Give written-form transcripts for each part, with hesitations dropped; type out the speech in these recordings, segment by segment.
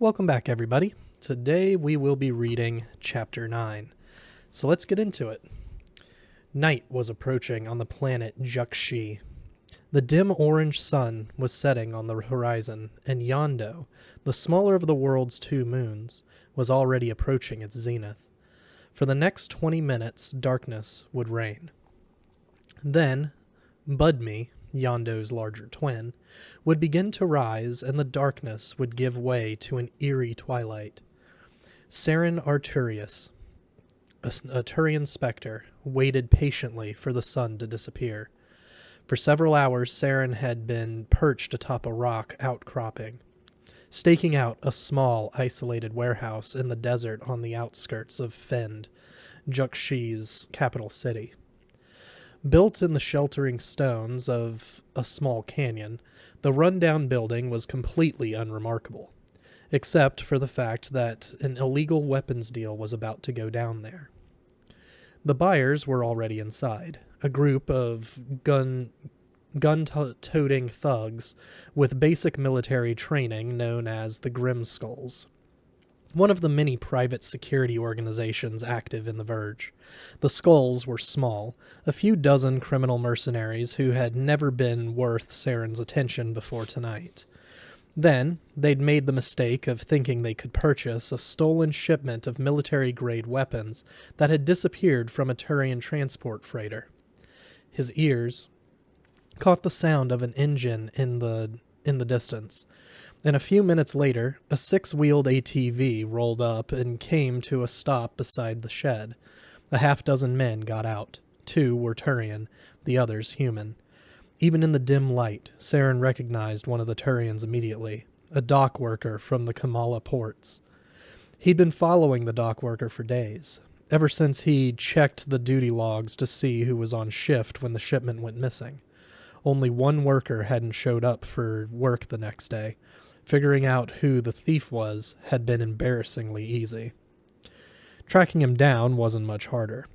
Welcome back, everybody. Today we will be reading Chapter 9. So let's get into it. Night was approaching on the planet Juxi. The dim orange sun was setting on the horizon, and Yondo, the smaller of the world's two moons, was already approaching its zenith. For the next 20 minutes, darkness would reign. Then, Budme, Yondo's larger twin, would begin to rise, and the darkness would give way to an eerie twilight. Saren Arturius, a Turian specter, waited patiently for the sun to disappear. For several hours, Saren had been perched atop a rock outcropping, staking out a small, isolated warehouse in the desert on the outskirts of Fend, Juxi's capital city. Built in the sheltering stones of a small canyon, the rundown building was completely unremarkable, except for the fact that an illegal weapons deal was about to go down there. The buyers were already inside, a group of gun-toting thugs with basic military training known as the Grimskulls, one of the many private security organizations active in the Verge. The Skulls were small, a few dozen criminal mercenaries who had never been worth Saren's attention before tonight. Then, they'd made the mistake of thinking they could purchase a stolen shipment of military-grade weapons that had disappeared from a Turian transport freighter. His ears caught the sound of an engine in the distance, and a few minutes later, a six-wheeled ATV rolled up and came to a stop beside the shed. A half-dozen men got out. 2 were Turian, the others human. Even in the dim light, Saren recognized one of the Turians immediately, a dock worker from the Kamala ports. He'd been following the dock worker for days, ever since he checked the duty logs to see who was on shift when the shipment went missing. Only one worker hadn't showed up for work the next day. Figuring out who the thief was had been embarrassingly easy. Tracking him down wasn't much harder.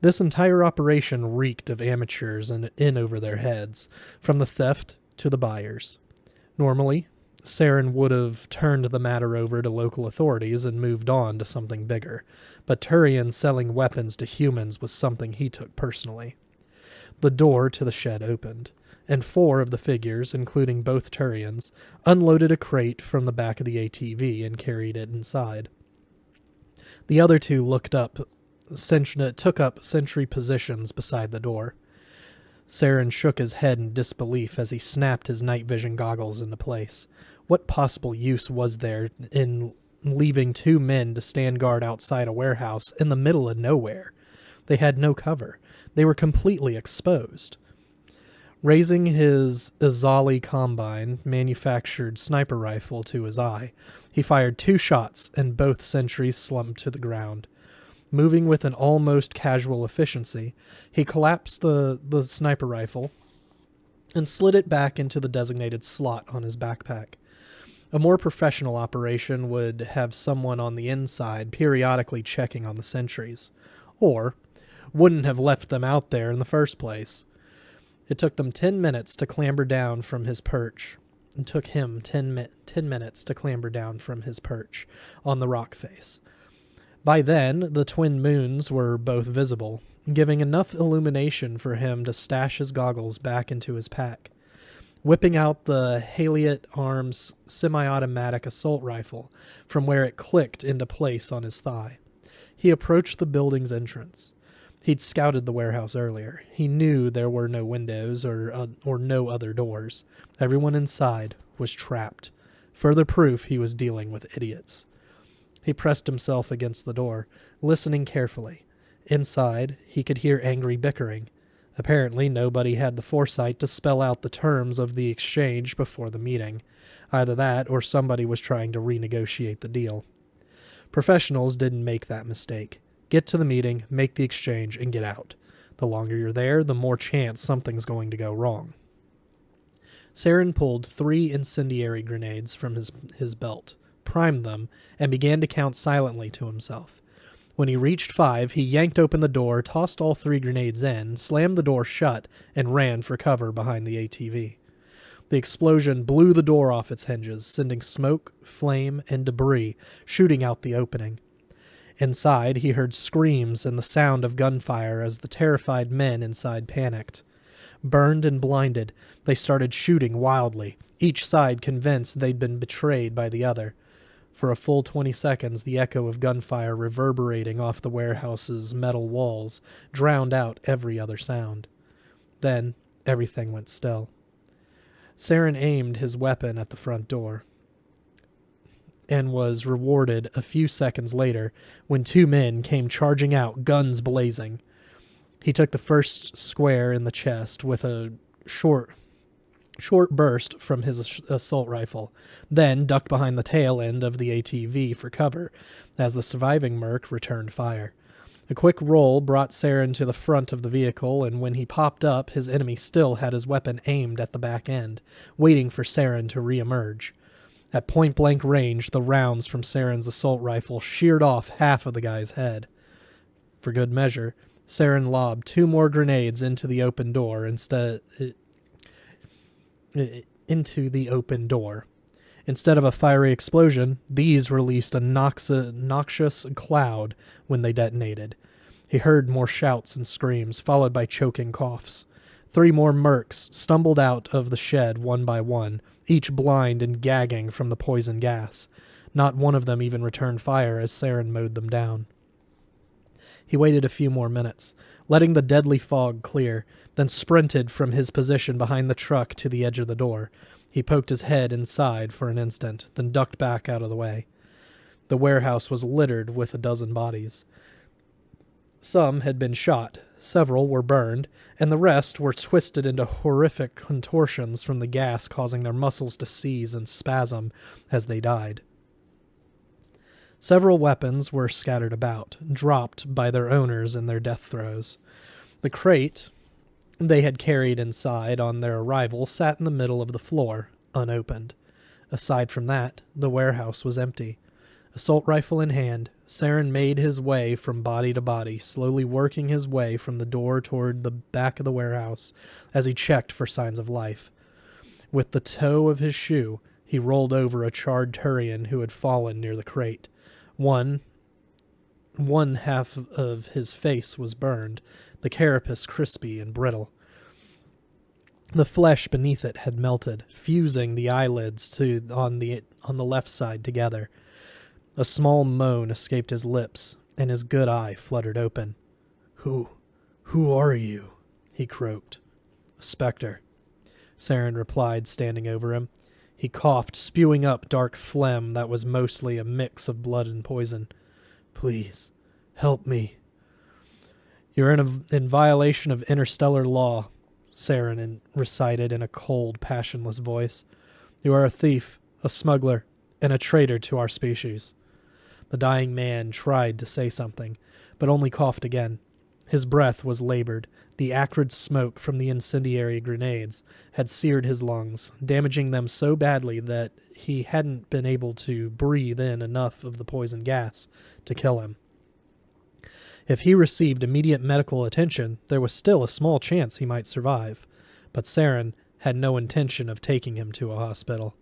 This entire operation reeked of amateurs and in over their heads, from the theft to the buyers. Normally, Saren would have turned the matter over to local authorities and moved on to something bigger, but Turian selling weapons to humans was something he took personally. The door to the shed opened, and 4 of the figures, including both Turians, unloaded a crate from the back of the ATV and carried it inside. The other 2 took up sentry positions beside the door. Saren shook his head in disbelief as he snapped his night vision goggles into place. What possible use was there in leaving 2 men to stand guard outside a warehouse in the middle of nowhere? They had no cover. They were completely exposed. Raising his Izali Combine manufactured sniper rifle to his eye, he fired 2 shots and both sentries slumped to the ground. Moving with an almost casual efficiency, he collapsed the sniper rifle and slid it back into the designated slot on his backpack. A more professional operation would have someone on the inside periodically checking on the sentries, or wouldn't have left them out there in the first place. It took them 10 minutes to clamber down from his perch. It took him 10 minutes to clamber down from his perch on the rock face. By then, the twin moons were both visible, giving enough illumination for him to stash his goggles back into his pack. Whipping out the Haliot Arms semi-automatic assault rifle from where it clicked into place on his thigh, he approached the building's entrance. He'd scouted the warehouse earlier. He knew there were no windows or no other doors. Everyone inside was trapped. Further proof he was dealing with idiots. He pressed himself against the door, listening carefully. Inside, he could hear angry bickering. Apparently, nobody had the foresight to spell out the terms of the exchange before the meeting. Either that, or somebody was trying to renegotiate the deal. Professionals didn't make that mistake. Get to the meeting, make the exchange, and get out. The longer you're there, the more chance something's going to go wrong. Saren pulled 3 incendiary grenades from his belt, primed them, and began to count silently to himself. When he reached 5, he yanked open the door, tossed all 3 grenades in, slammed the door shut, and ran for cover behind the ATV. The explosion blew the door off its hinges, sending smoke, flame, and debris shooting out the opening. Inside, he heard screams and the sound of gunfire as the terrified men inside panicked. Burned and blinded, they started shooting wildly, each side convinced they'd been betrayed by the other. For a full 20 seconds, the echo of gunfire reverberating off the warehouse's metal walls drowned out every other sound. Then, everything went still. Saren aimed his weapon at the front door and was rewarded a few seconds later when 2 men came charging out, guns blazing. He took the first square in the chest with a short burst from his assault rifle, then ducked behind the tail end of the ATV for cover as the surviving merc returned fire. A quick roll brought Saren to the front of the vehicle, and when he popped up, his enemy still had his weapon aimed at the back end, waiting for Saren to re-emerge. At point-blank range, the rounds from Saren's assault rifle sheared off half of the guy's head. For good measure, Saren lobbed 2 more grenades into the open door Instead of a fiery explosion, these released a noxious cloud when they detonated. He heard more shouts and screams, followed by choking coughs. 3 more mercs stumbled out of the shed one by one, each blind and gagging from the poison gas. Not one of them even returned fire as Saren mowed them down. He waited a few more minutes, letting the deadly fog clear, then sprinted from his position behind the truck to the edge of the door. He poked his head inside for an instant, then ducked back out of the way. The warehouse was littered with a dozen bodies. Some had been shot, several were burned, and the rest were twisted into horrific contortions from the gas causing their muscles to seize and spasm as they died. Several weapons were scattered about, dropped by their owners in their death throes. The crate they had carried inside on their arrival sat in the middle of the floor, unopened. Aside from that, the warehouse was empty. Assault rifle in hand, Saren made his way from body to body, slowly working his way from the door toward the back of the warehouse as he checked for signs of life. With the toe of his shoe, he rolled over a charred Turian who had fallen near the crate. One half of his face was burned, the carapace crispy and brittle. The flesh beneath it had melted, fusing the eyelids on the left side together. A small moan escaped his lips, and his good eye fluttered open. Who are you?" he croaked. "A specter," Saren replied, standing over him. He coughed, spewing up dark phlegm that was mostly a mix of blood and poison. "Please, help me." "You're in violation of interstellar law," Saren recited in a cold, passionless voice. "You are a thief, a smuggler, and a traitor to our species." The dying man tried to say something, but only coughed again. His breath was labored. The acrid smoke from the incendiary grenades had seared his lungs, damaging them so badly that he hadn't been able to breathe in enough of the poison gas to kill him. If he received immediate medical attention, there was still a small chance he might survive, but Saren had no intention of taking him to a hospital.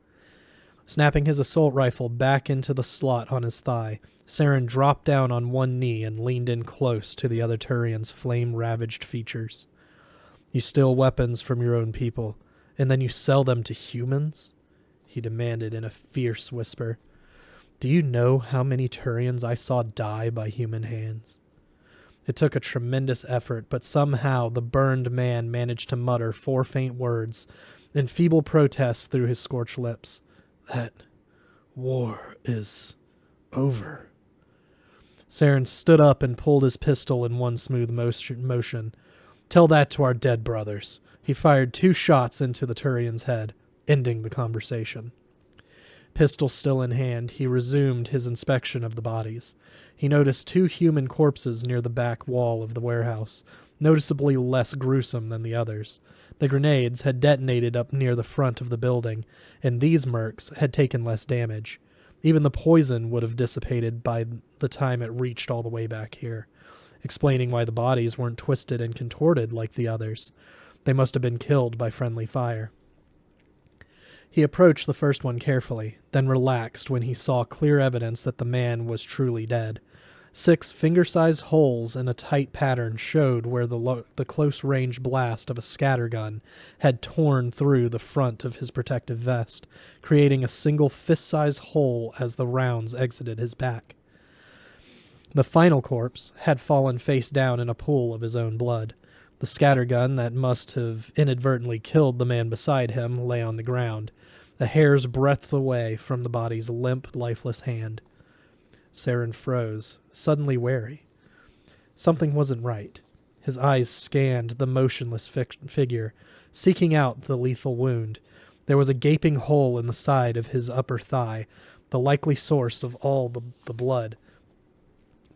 Snapping his assault rifle back into the slot on his thigh, Saren dropped down on one knee and leaned in close to the other Turian's flame-ravaged features. "You steal weapons from your own people, and then you sell them to humans?" he demanded in a fierce whisper. "Do you know how many Turians I saw die by human hands?" It took a tremendous effort, but somehow the burned man managed to mutter 4 faint words in feeble protest through his scorched lips. "That war is over." Saren stood up and pulled his pistol in one smooth motion. "Tell that to our dead brothers." He fired 2 shots into the Turian's head, ending the conversation. Pistol still in hand, he resumed his inspection of the bodies. He noticed 2 human corpses near the back wall of the warehouse, noticeably less gruesome than the others. The grenades had detonated up near the front of the building, and these mercs had taken less damage. Even the poison would have dissipated by the time it reached all the way back here, explaining why the bodies weren't twisted and contorted like the others. They must have been killed by friendly fire. He approached the first one carefully, then relaxed when he saw clear evidence that the man was truly dead. 6 finger-sized holes in a tight pattern showed where the close-range blast of a scattergun had torn through the front of his protective vest, creating a single fist-sized hole as the rounds exited his back. The final corpse had fallen face down in a pool of his own blood. The scattergun that must have inadvertently killed the man beside him lay on the ground, a hair's breadth away from the body's limp, lifeless hand. Saren froze, suddenly wary. Something wasn't right. His eyes scanned the motionless figure, seeking out the lethal wound. There was a gaping hole in the side of his upper thigh, the likely source of all the blood.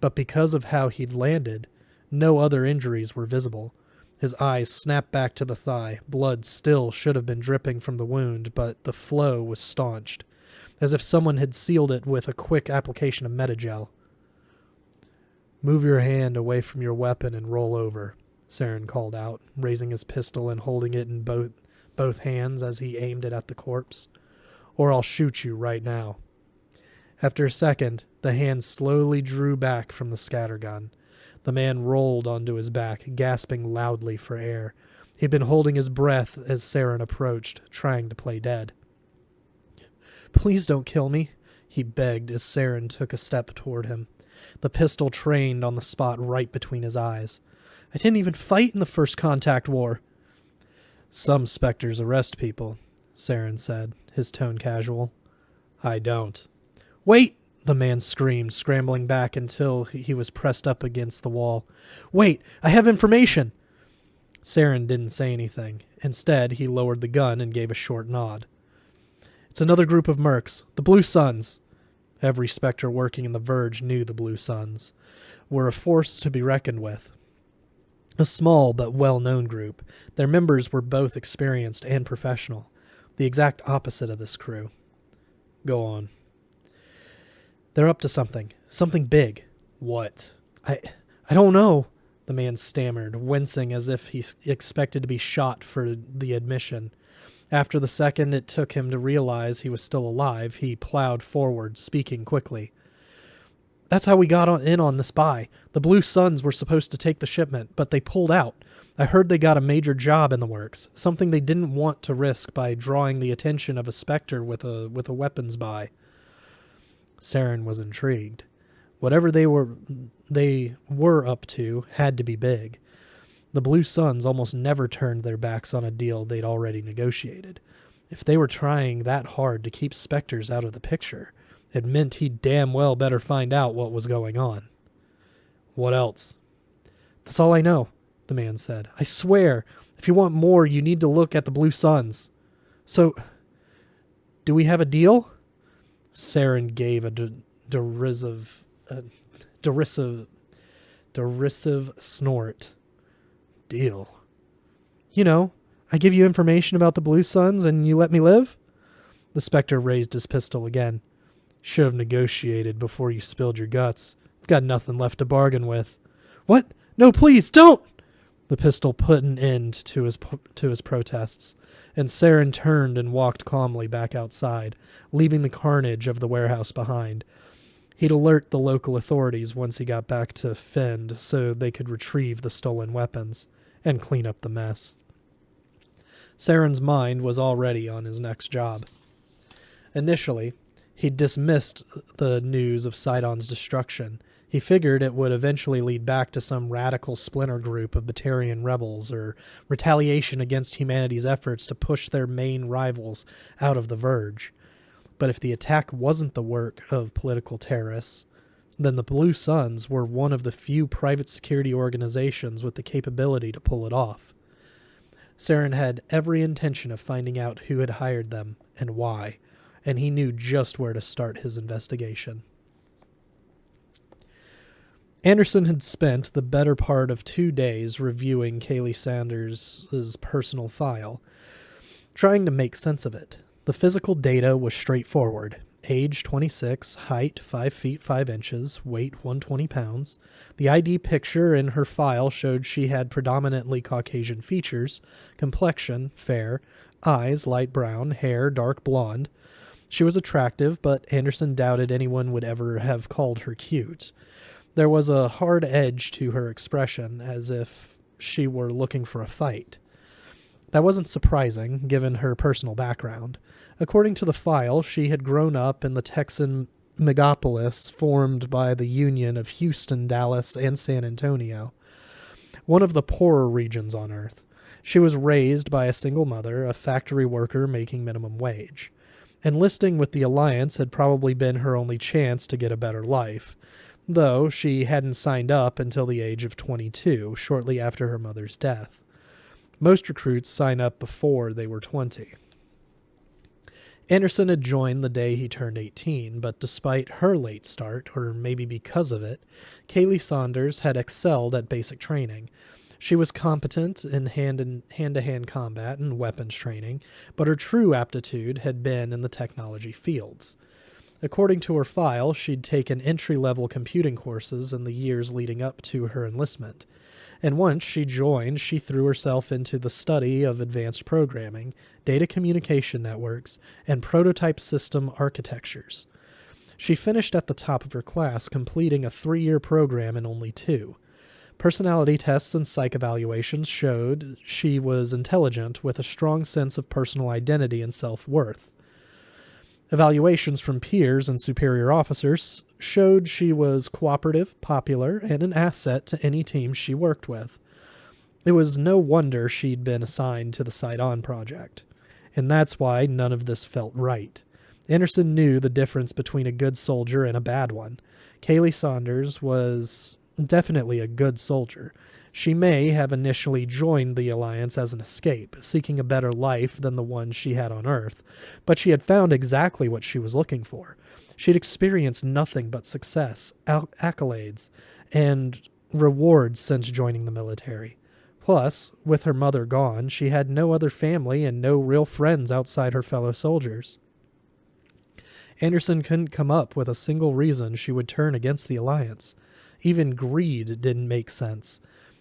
But because of how he'd landed, no other injuries were visible. His eyes snapped back to the thigh. Blood still should have been dripping from the wound, but the flow was staunched, as if someone had sealed it with a quick application of Metagel. "Move your hand away from your weapon and roll over," Saren called out, raising his pistol and holding it in both hands as he aimed it at the corpse. "Or I'll shoot you right now." After a second, the hand slowly drew back from the scattergun. The man rolled onto his back, gasping loudly for air. He'd been holding his breath as Saren approached, trying to play dead. "Please don't kill me," he begged as Saren took a step toward him. The pistol trained on the spot right between his eyes. "I didn't even fight in the First Contact War." "Some Spectres arrest people," Saren said, his tone casual. "I don't." "Wait!" the man screamed, scrambling back until he was pressed up against the wall. "Wait! I have information!" Saren didn't say anything. Instead, he lowered the gun and gave a short nod. "It's another group of mercs, the Blue Suns." Every Spectre working in the Verge knew the Blue Suns were a force to be reckoned with. A small but well-known group, their members were both experienced and professional, the exact opposite of this crew. "Go on." "They're up to something big." "What?" I don't know," the man stammered, wincing as if he expected to be shot for the admission. After the second it took him to realize he was still alive, he plowed forward, speaking quickly. "That's how we got in on this buy. The Blue Suns were supposed to take the shipment, but they pulled out. I heard they got a major job in the works, something they didn't want to risk by drawing the attention of a Spectre with a weapons buy." Saren was intrigued. Whatever they were up to had to be big. The Blue Suns almost never turned their backs on a deal they'd already negotiated. If they were trying that hard to keep Spectres out of the picture, it meant he'd damn well better find out what was going on. "What else?" "That's all I know," the man said. "I swear, if you want more, you need to look at the Blue Suns." "So, do we have a deal?" Saren gave a derisive snort. "Deal?" "You know, I give you information about the Blue Suns and you let me live?" The Spectre raised his pistol again. "Should have negotiated before you spilled your guts. Got nothing left to bargain with." "What? No, please, don't!" The pistol put an end to his protests, and Saren turned and walked calmly back outside, leaving the carnage of the warehouse behind. He'd alert the local authorities once he got back to Fend so they could retrieve the stolen weapons and clean up the mess. Saren's mind was already on his next job. Initially, he dismissed the news of Sidon's destruction. He figured it would eventually lead back to some radical splinter group of Batarian rebels or retaliation against humanity's efforts to push their main rivals out of the Verge. But if the attack wasn't the work of political terrorists, then the Blue Suns were one of the few private security organizations with the capability to pull it off. Saren had every intention of finding out who had hired them and why, and he knew just where to start his investigation. Anderson had spent the better part of 2 days reviewing Kaylee Sanders' personal file, trying to make sense of it. The physical data was straightforward. Age 26, height 5 feet 5 inches, weight 120 pounds. The ID picture in her file showed she had predominantly Caucasian features, complexion fair, eyes light brown, hair dark blonde. She was attractive, but Anderson doubted anyone would ever have called her cute. There was a hard edge to her expression, as if she were looking for a fight. That wasn't surprising, given her personal background. According to the file, she had grown up in the Texan megapolis formed by the union of Houston, Dallas, and San Antonio, one of the poorer regions on Earth. She was raised by a single mother, a factory worker making minimum wage. Enlisting with the Alliance had probably been her only chance to get a better life, though she hadn't signed up until the age of 22, shortly after her mother's death. Most recruits sign up before they were 20. Anderson had joined the day he turned 18, but despite her late start, or maybe because of it, Kaylee Saunders had excelled at basic training. She was competent in hand-to-hand combat and weapons training, but her true aptitude had been in the technology fields. According to her file, she'd taken entry-level computing courses in the years leading up to her enlistment, and once she joined, she threw herself into the study of advanced programming, data communication networks, and prototype system architectures. She finished at the top of her class, completing a 3-year program in only 2. Personality tests and psych evaluations showed she was intelligent with a strong sense of personal identity and self-worth. Evaluations from peers and superior officers showed she was cooperative, popular, and an asset to any team she worked with. It was no wonder she'd been assigned to the Sight On project, and that's why none of this felt right. Anderson knew the difference between a good soldier and a bad one. Kaylee Saunders was definitely a good soldier. She may have initially joined the Alliance as an escape, seeking a better life than the one she had on Earth, but she had found exactly what she was looking for. She'd experienced nothing but success, accolades, and rewards since joining the military. Plus, with her mother gone, she had no other family and no real friends outside her fellow soldiers. Anderson couldn't come up with a single reason she would turn against the Alliance. Even greed didn't make sense.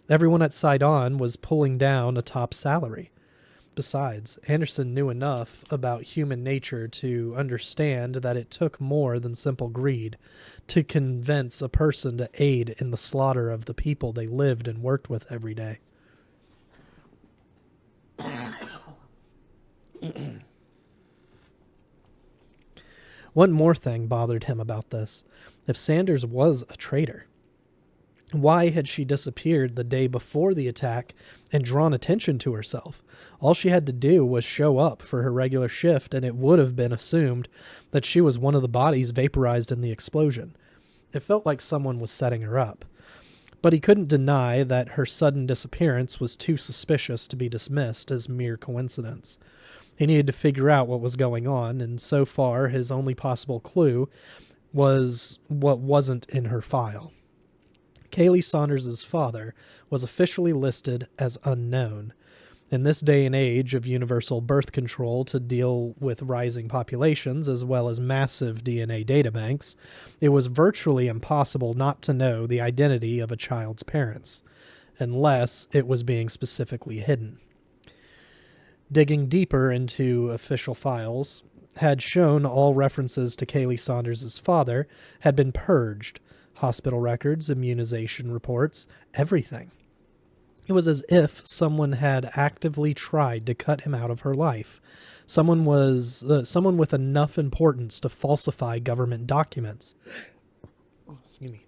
Everyone at Sight On was pulling down a top salary. Besides, Anderson knew enough about human nature to understand that it took more than simple greed to convince a person to aid in the slaughter of the people they lived and worked with every day. One more thing bothered him about this. If Sanders was a traitor, why had she disappeared the day before the attack and drawn attention to herself? All she had to do was show up for her regular shift, and it would have been assumed that she was one of the bodies vaporized in the explosion. It felt like someone was setting her up. But he couldn't deny that her sudden disappearance was too suspicious to be dismissed as mere coincidence. He needed to figure out what was going on, and so far his only possible clue was what wasn't in her file. Kaylee Saunders' father was officially listed as unknown. In this day and age of universal birth control to deal with rising populations as well as massive DNA databanks, it was virtually impossible not to know the identity of a child's parents, unless it was being specifically hidden. Digging deeper into official files had shown all references to Kaylee Saunders' father had been purged. Hospital records, immunization reports, everything. It was as if someone had actively tried to cut him out of her life. Someone with enough importance to falsify government documents. Excuse me.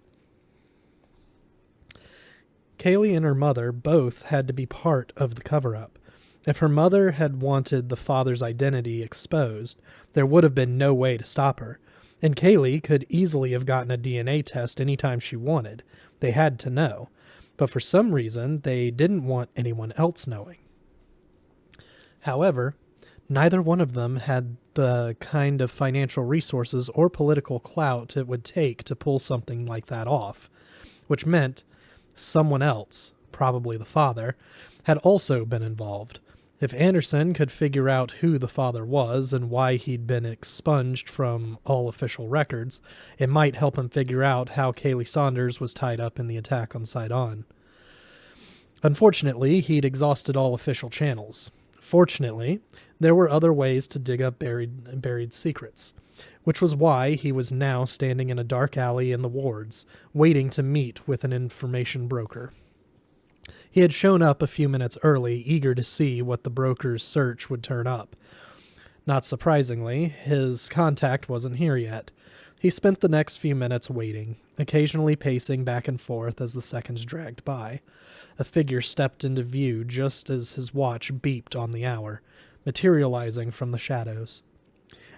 Kaylee and her mother both had to be part of the cover-up. If her mother had wanted the father's identity exposed, there would have been no way to stop her. And Kaylee could easily have gotten a DNA test anytime she wanted. They had to know. But for some reason, they didn't want anyone else knowing. However, neither one of them had the kind of financial resources or political clout it would take to pull something like that off, which meant someone else, probably the father, had also been involved. If Anderson could figure out who the father was and why he'd been expunged from all official records, it might help him figure out how Kaylee Saunders was tied up in the attack on Sight On. Unfortunately, he'd exhausted all official channels. Fortunately, there were other ways to dig up buried secrets, which was why he was now standing in a dark alley in the wards, waiting to meet with an information broker. He had shown up a few minutes early, eager to see what the broker's search would turn up. Not surprisingly, his contact wasn't here yet. He spent the next few minutes waiting, occasionally pacing back and forth as the seconds dragged by. A figure stepped into view just as his watch beeped on the hour, materializing from the shadows.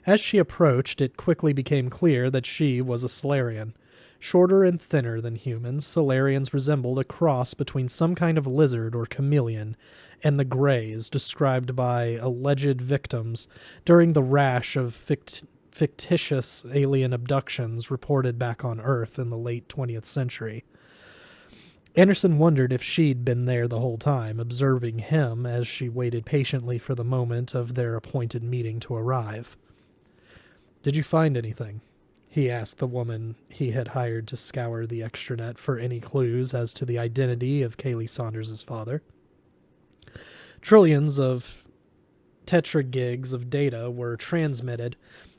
As she approached, it quickly became clear that she was a Salarian. Shorter and thinner than humans, Salarians resembled a cross between some kind of lizard or chameleon and the Greys described by alleged victims during the rash of fictitious alien abductions reported back on Earth in the late 20th century. Anderson wondered if she'd been there the whole time, observing him as she waited patiently for the moment of their appointed meeting to arrive. "Did you find anything?" he asked the woman he had hired to scour the extranet for any clues as to the identity of Kaylee Saunders' father. Trillions of tetragigs of data were transmitted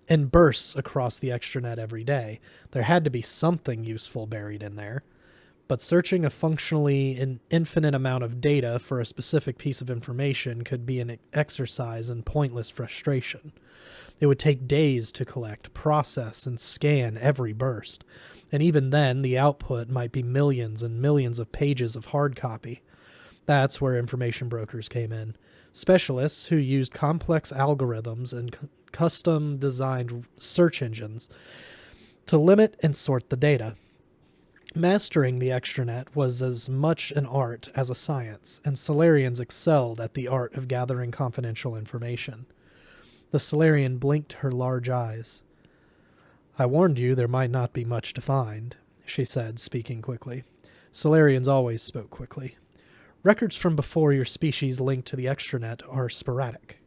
in bursts across the extranet every day. There had to be something useful buried in there. But searching a functionally an infinite amount of data for a specific piece of information could be an exercise in pointless frustration. It would take days to collect, process, and scan every burst, and even then the output might be millions and millions of pages of hard copy. That's where information brokers came in. Specialists who used complex algorithms and custom-designed search engines to limit and sort the data. Mastering the extranet was as much an art as a science, and Salarians excelled at the art of gathering confidential information. The Salarian blinked her large eyes. "I warned you there might not be much to find," she said, speaking quickly. Salarians always spoke quickly. "Records from before your species linked to the extranet are sporadic."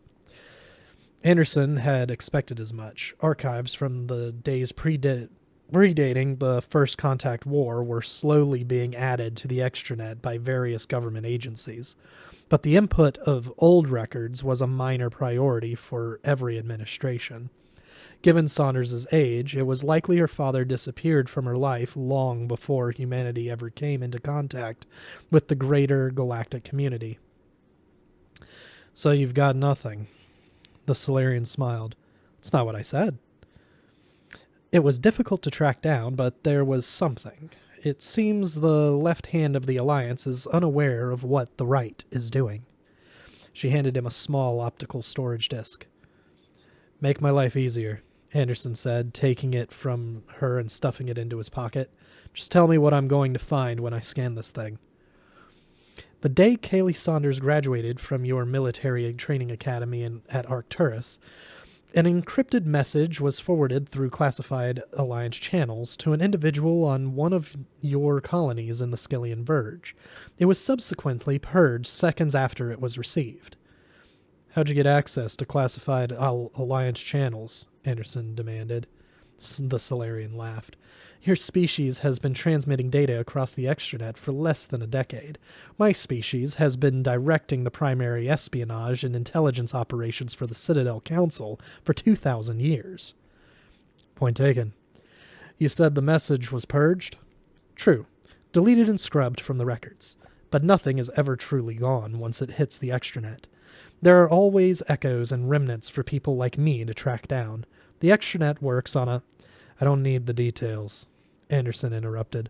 Anderson had expected as much. Archives from the days predating the First Contact War were slowly being added to the extranet by various government agencies. But the input of old records was a minor priority for every administration. Given Saunders' age, it was likely her father disappeared from her life long before humanity ever came into contact with the greater galactic community. "So you've got nothing?" The Salarian smiled. "It's not what I said." "It was difficult to track down, but there was something. It seems the left hand of the Alliance is unaware of what the right is doing." She handed him a small optical storage disk. "Make my life easier," Anderson said, taking it from her and stuffing it into his pocket. "Just tell me what I'm going to find when I scan this thing." "The day Kaylee Saunders graduated from your military training academy at Arcturus, an encrypted message was forwarded through classified Alliance channels to an individual on one of your colonies in the Skyllian Verge. It was subsequently purged seconds after it was received." "How'd you get access to classified Alliance channels?" Anderson demanded. The Salarian laughed. "Your species has been transmitting data across the extranet for less than a decade. My species has been directing the primary espionage and intelligence operations for the Citadel Council for 2,000 years. "Point taken. You said the message was purged?" "True. Deleted and scrubbed from the records. But nothing is ever truly gone once it hits the extranet. There are always echoes and remnants for people like me to track down. The extranet works on a—" "I don't need the details," Anderson interrupted,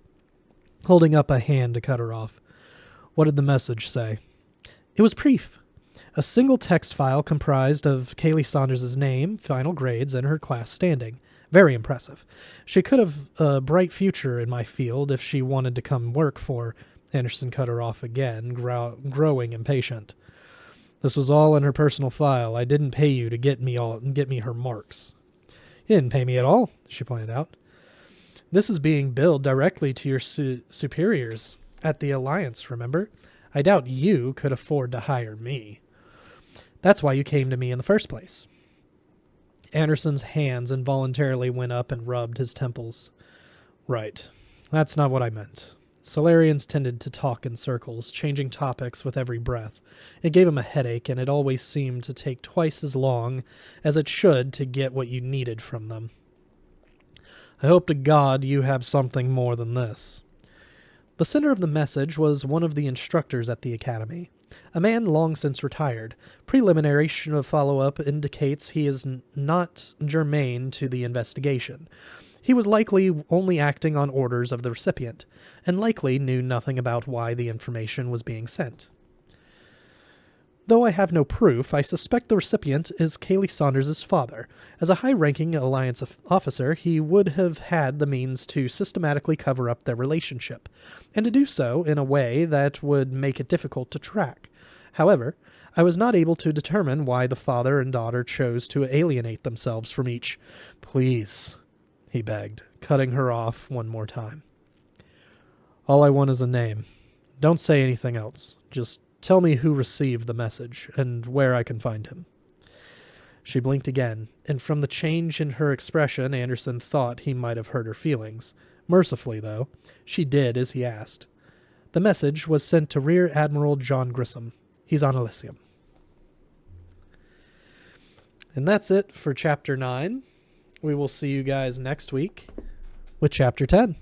holding up a hand to cut her off. "What did the message say?" "It was brief. A single text file comprised of Kaylee Saunders' name, final grades, and her class standing. Very impressive. She could have a bright future in my field if she wanted to come work for—" Anderson cut her off again, growing impatient. "This was all in her personal file. I didn't pay you to get me her marks." "You didn't pay me at all," she pointed out. "This is being billed directly to your superiors at the Alliance, remember? I doubt you could afford to hire me. That's why you came to me in the first place." Anderson's hands involuntarily went up and rubbed his temples. "Right. That's not what I meant." Solarians tended to talk in circles, changing topics with every breath. It gave him a headache, and it always seemed to take twice as long as it should to get what you needed from them. I hope to God you have something more than this. The center of the message was one of the instructors at the academy, a man long since retired. Preliminary follow-up indicates he is not germane to the investigation. He was likely only acting on orders of the recipient, and likely knew nothing about why the information was being sent. Though I have no proof, I suspect the recipient is Kaylee Saunders' father. As a high-ranking Alliance officer, he would have had the means to systematically cover up their relationship, and to do so in a way that would make it difficult to track. However, I was not able to determine why the father and daughter chose to alienate themselves from each. Please, he begged, cutting her off one more time. All I want is a name. Don't say anything else. Just tell me who received the message, and where I can find him. She blinked again, and from the change in her expression, Anderson thought he might have hurt her feelings. Mercifully, though, she did as he asked. The message was sent to Rear Admiral John Grissom. He's on Elysium. And that's it for Chapter 9. We will see you guys next week with Chapter 10.